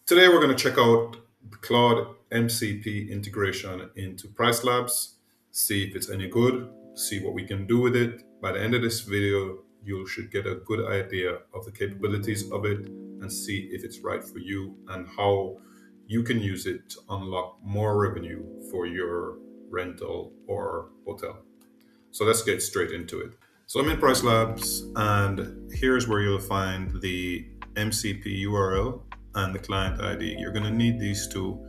Today we're going to check out the Cloud MCP integration into PriceLabs, see if it's any good, see what we can do with it. By the end of this video, you should get a good idea of the capabilities of it and see if it's right for you and how you can use it to unlock more revenue for your rental or hotel. So let's get straight into it. So I'm in PriceLabs, and here's where you'll find the MCP URL and the client ID. You're going to need these two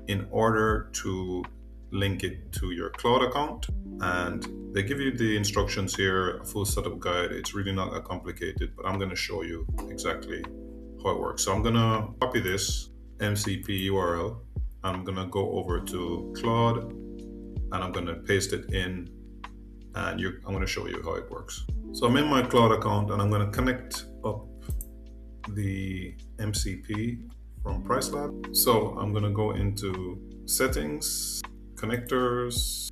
in order to link it to your cloud account. And they give you the instructions here, a full setup guide. It's really not that complicated, but I'm going to show you exactly how it works. So I'm going to copy this MCP URL. I'm going to go over to Cloud and I'm going to paste it in, and I'm going to show you how it works. So I'm in my cloud account and I'm going to connect up the MCP from PriceLab. So I'm going to go into settings, connectors,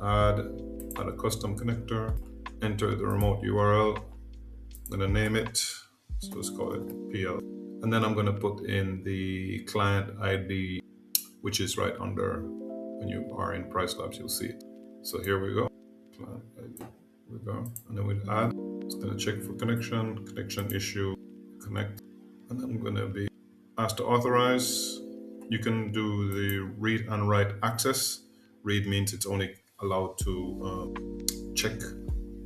add a custom connector, enter the remote URL. I'm going to name it, so let's call it PL. And then I'm going to put in the client ID, which is right under, when you are in PriceLabs, you'll see it. So here we go. Client ID. We go, and then we add. It's going to check for connection issue, connect, and I'm going to be asked to authorize. You can do the read and write access. Read means it's only allowed to check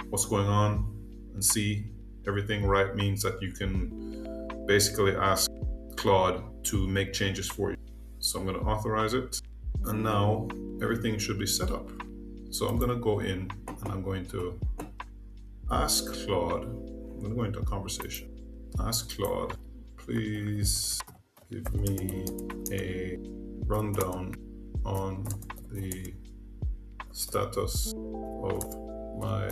what's going on and see everything. Write means that you can basically ask Claude to make changes for you. So I'm going to authorize it, and now everything should be set up. So I'm going to go in and I'm going to ask Claude, I'm going to go into a conversation. Ask Claude, please give me a rundown on the status of my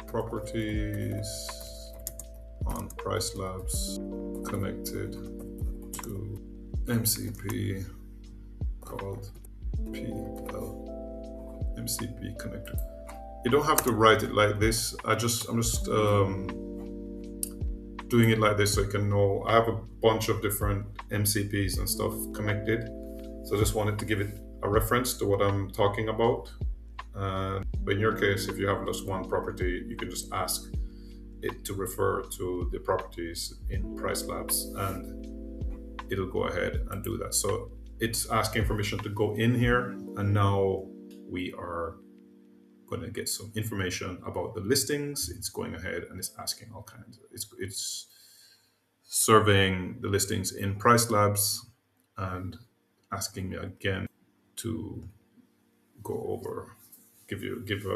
properties on PriceLabs connected to MCP called PL. MCP connector. You don't have to write it like this. I'm just doing it like this so you can know. I have a bunch of different MCPs and stuff connected, so I just wanted to give it a reference to what I'm talking about. But in your case, if you have just one property, you can just ask it to refer to the properties in PriceLabs, and it'll go ahead and do that. So it's asking permission to go in here, and now we are going to get some information about the listings. It's going ahead and it's asking all kinds. It's surveying the listings in PriceLabs and asking me again to go over, give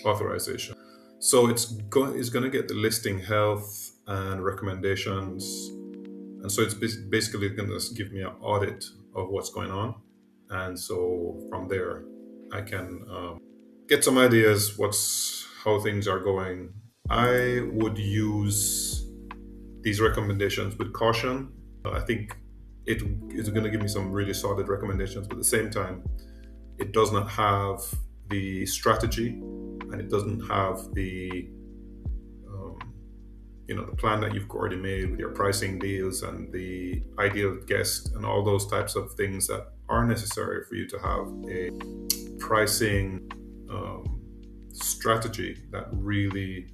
authorization. So it's going to get the listing health and recommendations, and so it's basically going to give me an audit of what's going on, and so from there I can get some ideas how things are going. I would use these recommendations with caution. I think it is going to give me some really solid recommendations, but at the same time, it does not have the strategy and it doesn't have the the plan that you've already made with your pricing deals and the ideal guest and all those types of things that are necessary for you to have a pricing strategy that really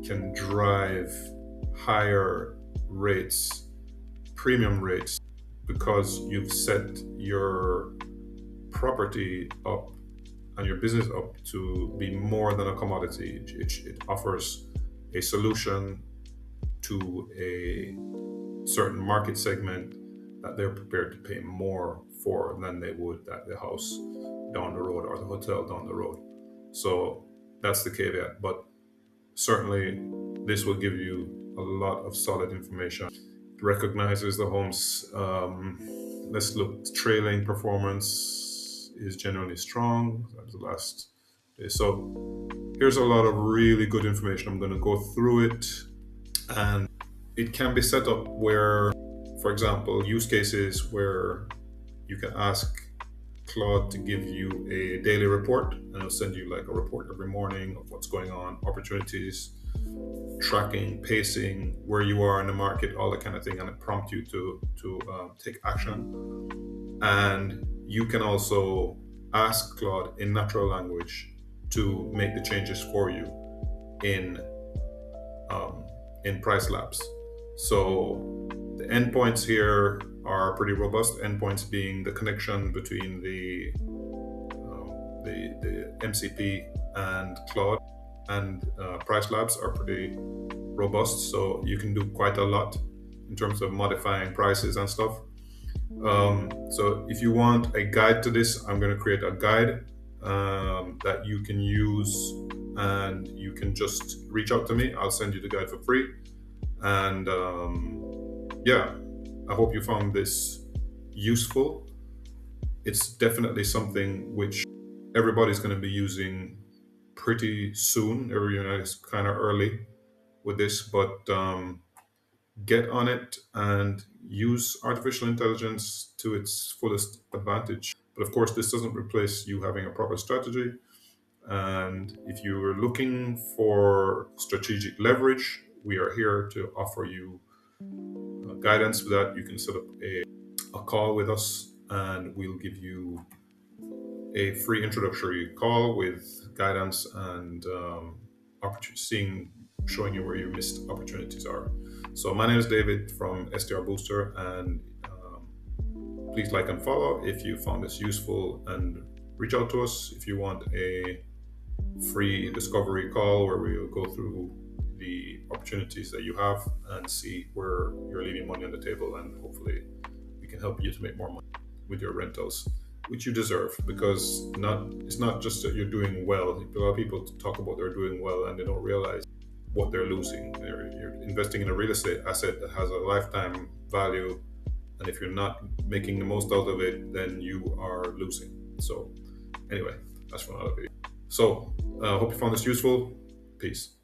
can drive higher rates, premium rates, because you've set your property up and your business up to be more than a commodity. It offers a solution to a certain market segment that they're prepared to pay more for than they would at the house down the road or the hotel down the road. So that's the caveat, but certainly this will give you a lot of solid information. It recognizes the home's, let's look, trailing performance is generally strong. That was the last day. So here's a lot of really good information. I'm going to go through it, and it can be set up where, for example, use cases where you can ask Claude to give you a daily report, and it'll send you like a report every morning of what's going on, opportunities, tracking, pacing, where you are in the market, all that kind of thing, and it prompts you to take action. And you can also ask Claude in natural language to make the changes for you in PriceLabs. So the endpoints here are pretty robust. Endpoints being the connection between the MCP and Claude and PriceLabs are pretty robust. So you can do quite a lot in terms of modifying prices and stuff. So if you want a guide to this, I'm going to create a guide that you can use, and you can just reach out to me. I'll send you the guide for free. And yeah, I hope you found this useful. It's definitely something which everybody's going to be using pretty soon. Everyone is kind of early with this, but get on it and use artificial intelligence to its fullest advantage. But of course, this doesn't replace you having a proper strategy. And if you are looking for strategic leverage, we are here to offer you guidance with that. You can set up a call with us, and we'll give you a free introductory call with guidance and showing you where your missed opportunities are. So my name is David from SDR Booster, and please like and follow if you found this useful, and reach out to us if you want a free discovery call where we will go through the opportunities that you have and see where you're leaving money on the table, and hopefully we can help you to make more money with your rentals, which you deserve, because it's not just that you're doing well. A lot of people talk about they're doing well and they don't realize what they're losing. You're investing in a real estate asset that has a lifetime value, and if you're not making the most out of it, then you are losing. So anyway, that's for another video. So hope you found this useful. Peace.